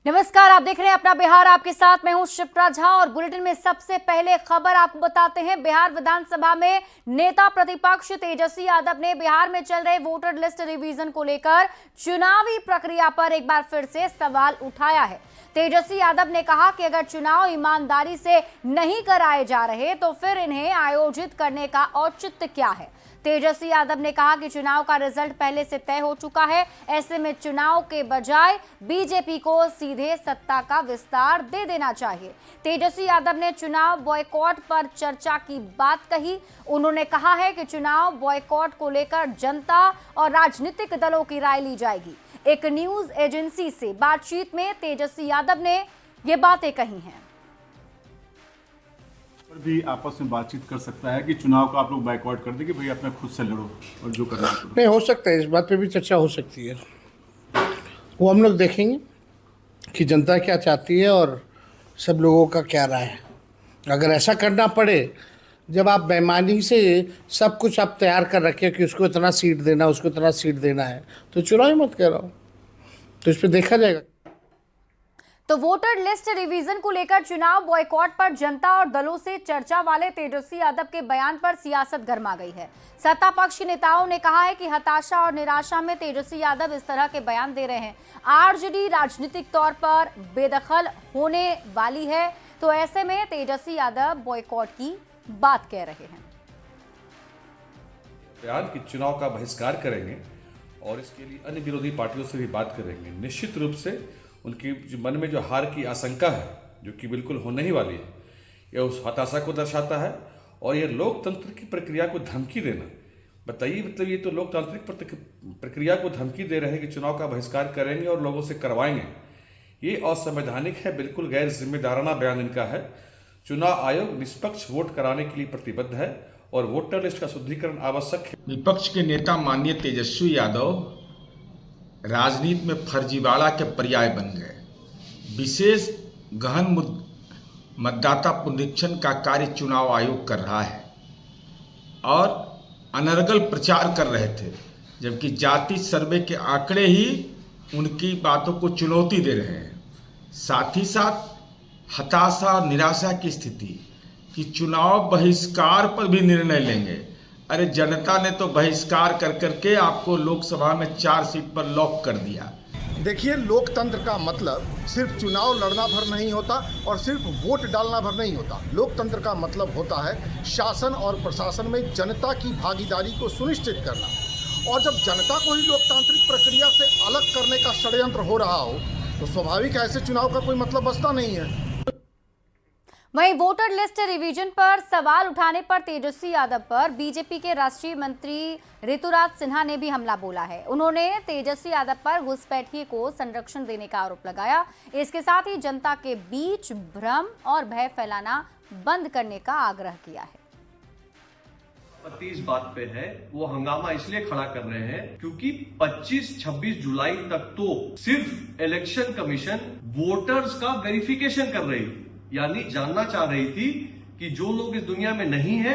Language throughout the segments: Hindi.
नमस्कार, आप देख रहे हैं अपना बिहार। आपके साथ मैं हूं शिप्रा झा और बुलेटिन में सबसे पहले खबर आपको बताते हैं। बिहार विधानसभा में नेता प्रतिपक्ष तेजस्वी यादव ने बिहार में चल रहे वोटर लिस्ट रिवीजन को लेकर चुनावी प्रक्रिया पर एक बार फिर से सवाल उठाया है। तेजस्वी यादव ने कहा कि अगर चुनाव ईमानदारी से नहीं कराए जा रहे तो फिर इन्हें आयोजित करने का औचित्य क्या है। तेजस्वी यादव ने कहा कि चुनाव का रिजल्ट पहले से तय हो चुका है, ऐसे में चुनाव के बजाय बीजेपी को सीधे सत्ता का विस्तार दे देना चाहिए। तेजस्वी यादव ने चुनाव बॉयकॉट पर चर्चा की बात कही। उन्होंने कहा है कि चुनाव बॉयकॉट को लेकर जनता और राजनीतिक दलों की राय ली जाएगी। एक न्यूज एजेंसी से बातचीत में तेजस्वी यादव ने ये बातें कही हैं। भी आपस में बातचीत कर सकता है कि चुनाव का आप लोग बाइकआउट कर दें कि भाई अपने खुद से लड़ो और जो करना है नहीं हो सकता है। इस बात पे भी चर्चा हो सकती है। वो हम लोग देखेंगे कि जनता क्या चाहती है और सब लोगों का क्या राय है। अगर ऐसा करना पड़े, जब आप बेईमानी से सब कुछ आप तैयार कर रखे कि उसको इतना सीट देना, उसको इतना सीट देना है, तो चुनाव ही मत कराओ। तो इस पर देखा जाएगा। तो वोटर लिस्ट रिवीजन को लेकर चुनाव बॉयकॉट पर जनता और दलों से चर्चा वाले तेजस्वी यादव के बयान पर सियासत गर्मा गई है। सत्ता पक्ष के नेताओं ने कहा है कि हताशा और निराशा में तेजस्वी यादव इस तरह के बयान दे रहे हैं। आरजेडी राजनीतिक तौर पर बेदखल होने वाली है, तो ऐसे में तेजस्वी यादव बॉयकॉट की बात कह रहे हैं। बयान कि चुनाव का बहिष्कार करेंगे और इसके लिए अन्य विरोधी पार्टियों से भी बात करेंगे। निश्चित रूप से उनकी जो मन में जो हार की आशंका है, जो कि बिल्कुल होने ही वाली है, यह उस हताशा को दर्शाता है। और यह लोकतंत्र की प्रक्रिया को धमकी देना, बताइए, मतलब ये तो लोकतांत्रिक प्रक्रिया को धमकी दे रहे हैं कि चुनाव का बहिष्कार करेंगे और लोगों से करवाएंगे। ये असंवैधानिक है, बिल्कुल गैर जिम्मेदाराना बयान इनका है। चुनाव आयोग निष्पक्ष वोट कराने के लिए प्रतिबद्ध है और वोटर लिस्ट का शुद्धिकरण आवश्यक है। विपक्ष के नेता माननीय तेजस्वी यादव राजनीति में फर्जीवाड़ा के पर्याय बन गए। विशेष गहन मतदाता पुनरीक्षण का कार्य चुनाव आयोग कर रहा है और अनर्गल प्रचार कर रहे थे, जबकि जाति सर्वे के आंकड़े ही उनकी बातों को चुनौती दे रहे हैं। साथ ही साथ हताशा और निराशा की स्थिति कि चुनाव बहिष्कार पर भी निर्णय लेंगे। अरे जनता ने तो बहिष्कार कर करके आपको लोकसभा में 4 सीट पर लॉक कर दिया। देखिए, लोकतंत्र का मतलब सिर्फ चुनाव लड़ना भर नहीं होता और सिर्फ वोट डालना भर नहीं होता। लोकतंत्र का मतलब होता है शासन और प्रशासन में जनता की भागीदारी को सुनिश्चित करना। और जब जनता को ही लोकतांत्रिक प्रक्रिया से अलग करने का षड्यंत्र हो रहा हो, तो स्वाभाविक है ऐसे चुनाव का कोई मतलब बचता नहीं है। वहीं वोटर लिस्ट रिवीजन पर सवाल उठाने पर तेजस्वी यादव पर बीजेपी के राष्ट्रीय मंत्री ऋतुराज सिन्हा ने भी हमला बोला है। उन्होंने तेजस्वी यादव पर घुसपैठिए को संरक्षण देने का आरोप लगाया। इसके साथ ही जनता के बीच भ्रम और भय फैलाना बंद करने का आग्रह किया है। इस बात पे है, वो हंगामा इसलिए खड़ा कर रहे हैं क्योंकि 25-26 जुलाई तक तो सिर्फ इलेक्शन कमीशन वोटर्स का वेरिफिकेशन कर रही थी, यानी जानना चाह रही थी कि जो लोग इस दुनिया में नहीं है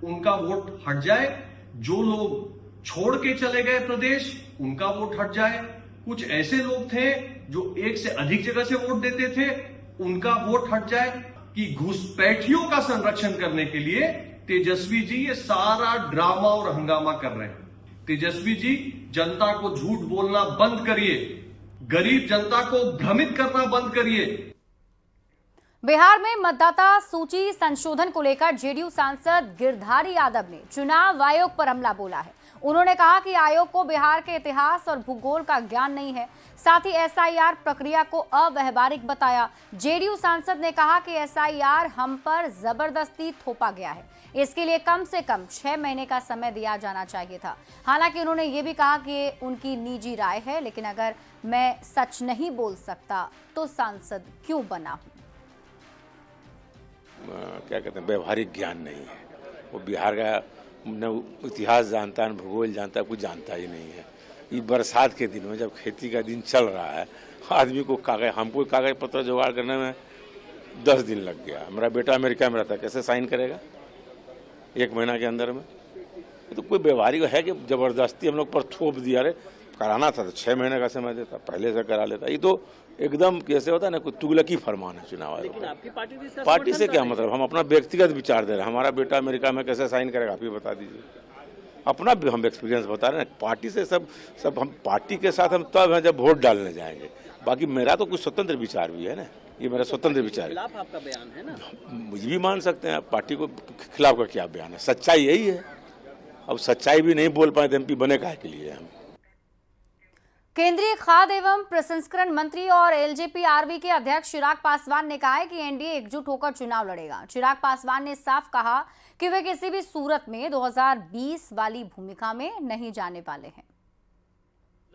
उनका वोट हट जाए, जो लोग छोड़ के चले गए प्रदेश उनका वोट हट जाए। कुछ ऐसे लोग थे जो एक से अधिक जगह से वोट देते थे, उनका वोट हट जाए। कि घुसपैठियों का संरक्षण करने के लिए तेजस्वी जी ये सारा ड्रामा और हंगामा कर रहे हैं। तेजस्वी जी, जनता को झूठ बोलना बंद करिए, गरीब जनता को भ्रमित करना बंद करिए। बिहार में मतदाता सूची संशोधन को लेकर जेडीयू सांसद गिरधारी यादव ने चुनाव आयोग पर हमला बोला है। उन्होंने कहा कि आयोग को बिहार के इतिहास और भूगोल का ज्ञान नहीं है। साथ ही एसआईआर प्रक्रिया को अव्यावहारिक बताया। जेडीयू सांसद ने कहा कि एसआईआर हम पर जबरदस्ती थोपा गया है, इसके लिए कम से कम 6 महीने का समय दिया जाना चाहिए था। हालांकि उन्होंने ये भी कहा कि उनकी निजी राय है, लेकिन अगर मैं सच नहीं बोल सकता तो सांसद क्यों बना हूं। क्या कहते हैं, व्यवहारिक ज्ञान नहीं है। वो बिहार का न इतिहास जानता है, न भूगोल जानता है, कुछ जानता ही नहीं है। ये बरसात के दिन में जब खेती का दिन चल रहा है, आदमी को हमको कागज पत्र जुगाड़ करने में 10 दिन लग गया। मेरा बेटा अमेरिका में रहता है, कैसे साइन करेगा 1 महीना के अंदर में? तो कोई व्यवहारिक है कि जबरदस्ती हम लोग पर थोप दिया। अरे कराना था तो 6 महीने का समय देता, पहले से करा लेता। ये तो एकदम कैसे होता है ना, कोई तुगलकी फरमान है चुनाव आयोग का। आपकी पार्टी से क्या मतलब, हम अपना व्यक्तिगत विचार दे रहे हैं। हमारा बेटा अमेरिका में कैसे साइन करेगा आप ही बता दीजिए। अपना भी हम एक्सपीरियंस बता रहे हैं। पार्टी से सब हम पार्टी के साथ हम तब हैं जब वोट डालने जाएंगे। बाकी मेरा तो कुछ स्वतंत्र विचार भी है ना, ये मेरा स्वतंत्र विचार है। खिलाफ आपका बयान है ना, मुझे भी मान सकते हैं आप, पार्टी को खिलाफ का क्या बयान है, सच्चाई यही है। अब सच्चाई भी नहीं बोल पाए तो एमपी बने काहे के लिए हम। केंद्रीय खाद्य एवं प्रसंस्करण मंत्री और एलजेपी आरवी के अध्यक्ष चिराग पासवान ने कहा है कि एनडीए एकजुट होकर चुनाव लड़ेगा। चिराग पासवान ने साफ कहा कि वे किसी भी सूरत में 2020 वाली भूमिका में नहीं जाने वाले हैं।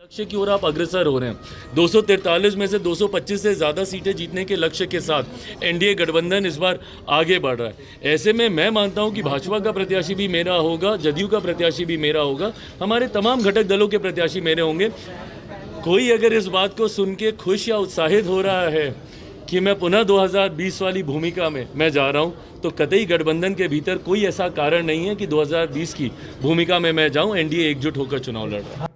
लक्ष्य की ओर आप अग्रसर हो रहे हैं। 243 में से 225 से ज़्यादा सीटें जीतने के लक्ष्य के साथ एनडीए गठबंधन इस बार आगे बढ़ रहा है। ऐसे में मैं मानता हूं कि भाजपा का प्रत्याशी भी मेरा होगा, जदयू का प्रत्याशी भी मेरा होगा, हमारे तमाम घटक दलों के प्रत्याशी मेरे होंगे। कोई अगर इस बात को सुन के खुश या उत्साहित हो रहा है कि मैं पुनः 2020 वाली भूमिका में मैं जा रहा हूं, तो कतई गठबंधन के भीतर कोई ऐसा कारण नहीं है कि 2020 की भूमिका में मैं जाऊं। एनडीए एकजुट होकर चुनाव लड़ रहा है।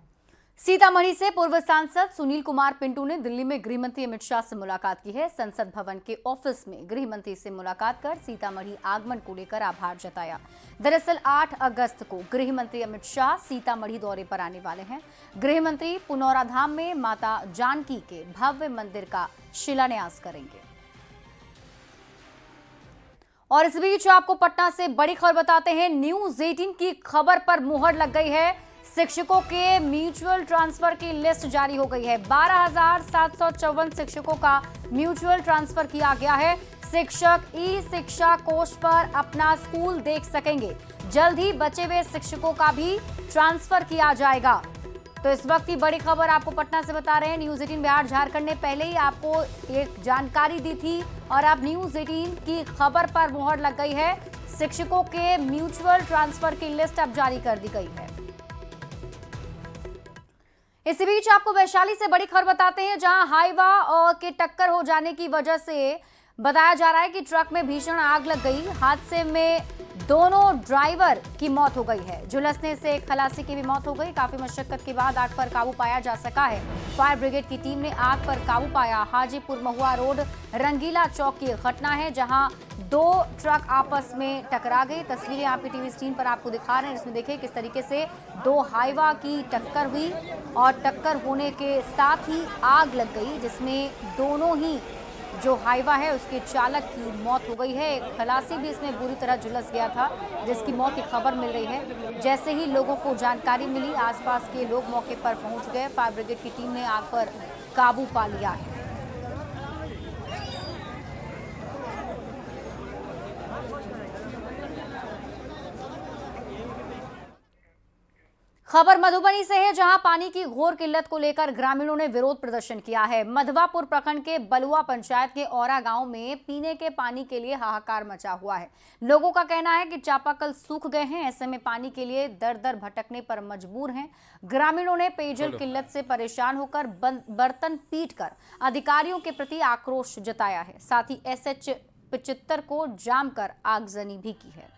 सीतामढ़ी से पूर्व सांसद सुनील कुमार पिंटू ने दिल्ली में गृह मंत्री अमित शाह से मुलाकात की है। संसद भवन के ऑफिस में गृह मंत्री से मुलाकात कर सीतामढ़ी आगमन को लेकर आभार जताया। दरअसल 8 अगस्त को गृह मंत्री अमित शाह सीतामढ़ी दौरे पर आने वाले हैं। गृह मंत्री पुनौरा धाम में माता जानकी के भव्य मंदिर का शिलान्यास करेंगे। और इस बीच आपको पटना से बड़ी खबर बताते हैं। न्यूज 18 की खबर पर मुहर लग गई है। शिक्षकों के म्यूचुअल ट्रांसफर की लिस्ट जारी हो गई है। 12,754 शिक्षकों का म्यूचुअल ट्रांसफर किया गया है। शिक्षक ई शिक्षा कोष पर अपना स्कूल देख सकेंगे। जल्द ही बचे हुए शिक्षकों का भी ट्रांसफर किया जाएगा। तो इस वक्त की बड़ी खबर आपको पटना से बता रहे हैं। न्यूज 18 बिहार झारखंड ने पहले ही आपको एक जानकारी दी थी और अब न्यूज 18 की खबर पर मुहर लग गई है। शिक्षकों के म्यूचुअल ट्रांसफर की लिस्ट अब जारी कर दी गई है। इसी बीच आपको वैशाली से बड़ी खबर बताते हैं, जहां हाईवा के टक्कर हो जाने की वजह से बताया जा रहा है कि ट्रक में भीषण आग लग गई। हादसे में दोनों ड्राइवर की मौत हो गई है। झुलसने से एक खलासी की भी मौत हो गई। काफी मशक्कत के बाद आग पर काबू पाया जा सका है। फायर ब्रिगेड की टीम ने आग पर काबू पाया। हाजीपुर महुआ रोड रंगीला चौक की घटना है, जहां 2 ट्रक आपस में टकरा गई। तस्वीरें आपकी टीवी स्क्रीन पर आपको दिखा रहे हैं, जिसमें देखिए किस तरीके से 2 हाईवा की टक्कर हुई और टक्कर होने के साथ ही आग लग गई, जिसमें दोनों ही जो हाईवा है उसके चालक की मौत हो गई है। एक खलासी भी इसमें बुरी तरह झुलस गया था, जिसकी मौत की खबर मिल रही है। जैसे ही लोगों को जानकारी मिली, आसपास के लोग मौके पर पहुंच गए। फायर ब्रिगेड की टीम ने आग पर काबू पा लिया है। खबर मधुबनी से है, जहां पानी की घोर किल्लत को लेकर ग्रामीणों ने विरोध प्रदर्शन किया है। मधवापुर प्रखंड के बलुआ पंचायत के औरा गांव में पीने के पानी के लिए हाहाकार मचा हुआ है। लोगों का कहना है कि चापाकल सूख गए हैं। ऐसे में पानी के लिए दर दर भटकने पर मजबूर हैं। ग्रामीणों ने पेयजल किल्लत से परेशान होकर बर्तन पीटकर अधिकारियों के प्रति आक्रोश जताया है। साथ ही SH 75 को जाम कर आगजनी भी की है।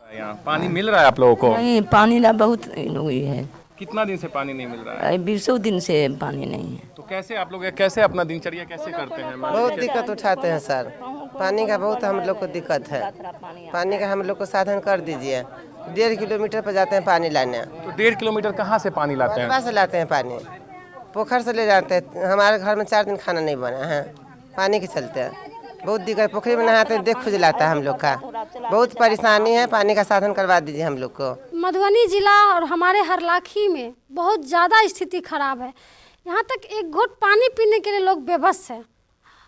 यहाँ पानी मिल रहा है आप लोगों को? नहीं, पानी ना बहुत हुई है। कितना दिन से पानी नहीं मिल रहा है? 20 दिन से पानी नहीं है। तो कैसे आप लोग कैसे अपना दिनचर्या कैसे करते हैं? बहुत दिक्कत उठाते हैं सर, पानी का बहुत हम लोग को दिक्कत है। पानी का हम लोग को साधन कर दीजिए। 1.5 किलोमीटर पर जाते हैं पानी लाने। तो 1.5 किलोमीटर कहाँ से पानी लाते हैं? से लाते हैं पानी, पोखर से ले जाते हैं। हमारे घर में 4 दिन खाना नहीं बना है, पानी के चलते बहुत दिक्कत। पोखरी में नहाते हैं, देख खुजलाता है हम लोग का, बहुत परेशानी है। पानी का साधन करवा दीजिए हम लोग को। मधुबनी जिला और हमारे हरलाखी में बहुत ज़्यादा स्थिति खराब है। यहाँ तक एक घुट पानी पीने के लिए लोग बेबस हैं।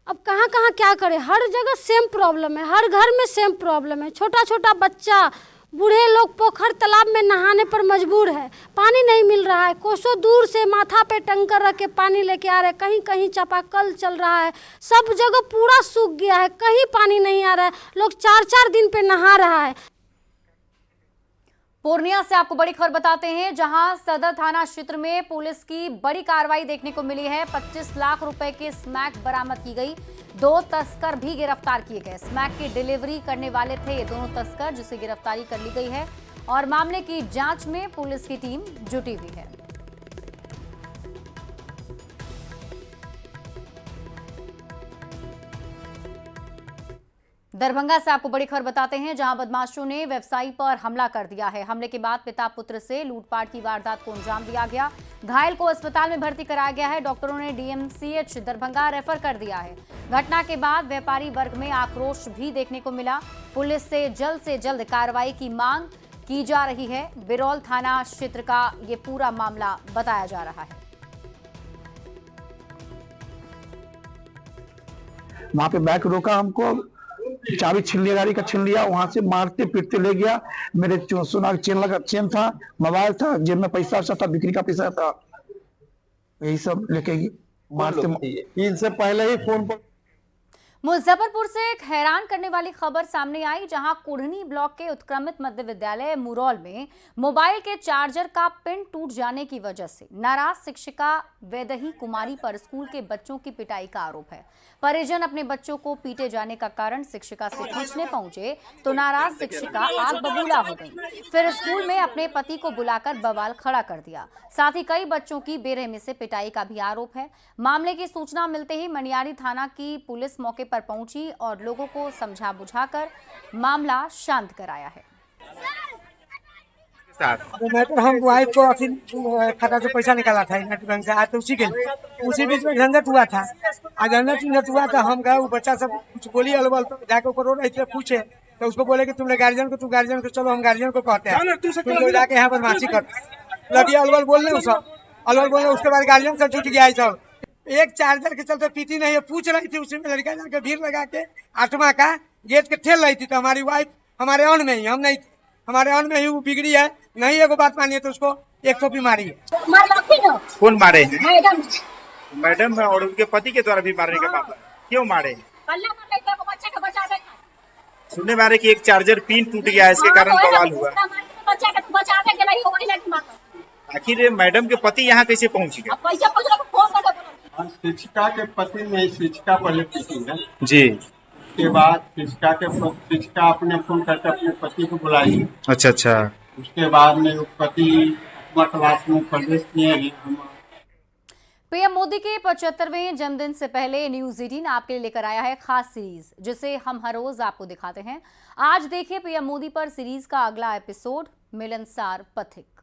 अब कहाँ कहाँ क्या करें, हर जगह सेम प्रॉब्लम है, हर घर में सेम प्रॉब्लम है। छोटा छोटा बच्चा, बूढ़े लोग पोखर तालाब में नहाने पर मजबूर है। पानी नहीं मिल रहा है। कोसों दूर से माथा पे टंकर रख के पानी लेके आ रहे हैं। कहीं कहीं चापाकल चल रहा है, सब जगह पूरा सूख गया है, कहीं पानी नहीं आ रहा है। लोग 4-4 दिन पे नहा रहा है। पूर्णिया से आपको बड़ी खबर बताते हैं, जहां सदर थाना क्षेत्र में पुलिस की बड़ी कार्रवाई देखने को मिली है। 25 लाख रुपए की स्मैक बरामद की गई। 2 तस्कर भी गिरफ्तार किए गए। स्मैक की डिलीवरी करने वाले थे ये दोनों तस्कर, जिसे गिरफ्तारी कर ली गई है। और मामले की जांच में पुलिस की टीम जुटी हुई है। दरभंगा से आपको बड़ी खबर बताते हैं, जहां बदमाशों ने व्यवसायी पर हमला कर दिया है। हमले के बाद पिता पुत्र से लूटपाट की वारदात को अंजाम दिया गया। घायल को अस्पताल में भर्ती कराया गया है। डॉक्टरों ने डीएमसीएच दरभंगा रेफर कर दिया है। घटना के बाद व्यापारी वर्ग में आक्रोश भी देखने को मिला। पुलिस से जल्द कार्रवाई की मांग की जा रही है। बिरौल थाना क्षेत्र का ये पूरा मामला बताया जा रहा है। वहां पे बैक रोका, हमको चाबी छीन लिया, गाड़ी का छीन लिया, वहां से मारते पीटते ले गया। मेरे सोना का चेन था, मोबाइल था, जेब में पैसा था, बिक्री का पैसा था, यही सब लेके मारते। इनसे पहले ही फोन पर। मुजफ्फरपुर से एक हैरान करने वाली खबर सामने आई, जहां कुढ़नी ब्लॉक के उत्क्रमित मध्य विद्यालय मुरौल में मोबाइल के चार्जर का पिन टूट जाने की वजह से नाराज शिक्षिका वैदेही कुमारी पर स्कूल के बच्चों की पिटाई का आरोप है। परिजन अपने बच्चों को पीटे जाने का कारण शिक्षिका से पूछने पहुंचे तो नाराज शिक्षिका आग बबूला हो गई। फिर स्कूल में अपने पति को बुलाकर बवाल खड़ा कर दिया। साथ ही कई बच्चों की बेरहमी से पिटाई का भी आरोप है। मामले की सूचना मिलते ही मनियारी थाना की पुलिस मौके पर पहुंची और लोगों को समझा बुझाकर मामला शांत कराया है। हम वाइफ को अपनी खाता से पैसा निकाला था नेट बैंक से, आज तो उसी बीच में झंझट हुआ था। झंझट हुआ था, हम गए, वो बच्चा सब कुछ बोली अलबल, तो जाके ऊपर रो रही थी, पूछे तो उसको बोले कि तुमने गार्जियन को चलो हम गार्जियन को कहते हैं, तुम जाके यहाँ बदमाशी कर लगी अलबल बोलने, उसके बाद गार्जियन से जुट गया। सब एक चार्जर के चलते पीती नहीं है, पूछ रही थी, उसी में लड़का जाके भीड़ लगा के 8वां का गेट के ठेल रही थी। तो हमारी वाइफ हमारे ऑन में ही, हम नहीं हमारे ऑन में ही वो बिगड़ी है, नहीं एगो बात मानिए तो उसको 100 मारी है। कौन मारे हैं? मैडम और उनके पति के द्वारा भी मारने का मामला, क्यों मारे? सुनने में आ रहे कि एक चार्जर पिन टूट गया है, इसके कारण बवाल हुआ। आखिर मैडम के पति यहाँ कैसे पहुँच गए? शिक्षिका के पति ने शिक्षिका पहले पीटी है जी, उसके बाद शिक्षिका अपने फोन करके अपने पति को बुलाई। अच्छा। उसके बाद में पति अपना क्लास में प्रवेश किए। पीएम मोदी के 75वें जन्मदिन से पहले न्यूज 18 आपके लिए लेकर आया है खास सीरीज, जिसे हम हर रोज आपको दिखाते हैं। आज देखिए पीएम मोदी पर सीरीज का अगला एपिसोड, मिलनसार पथिक।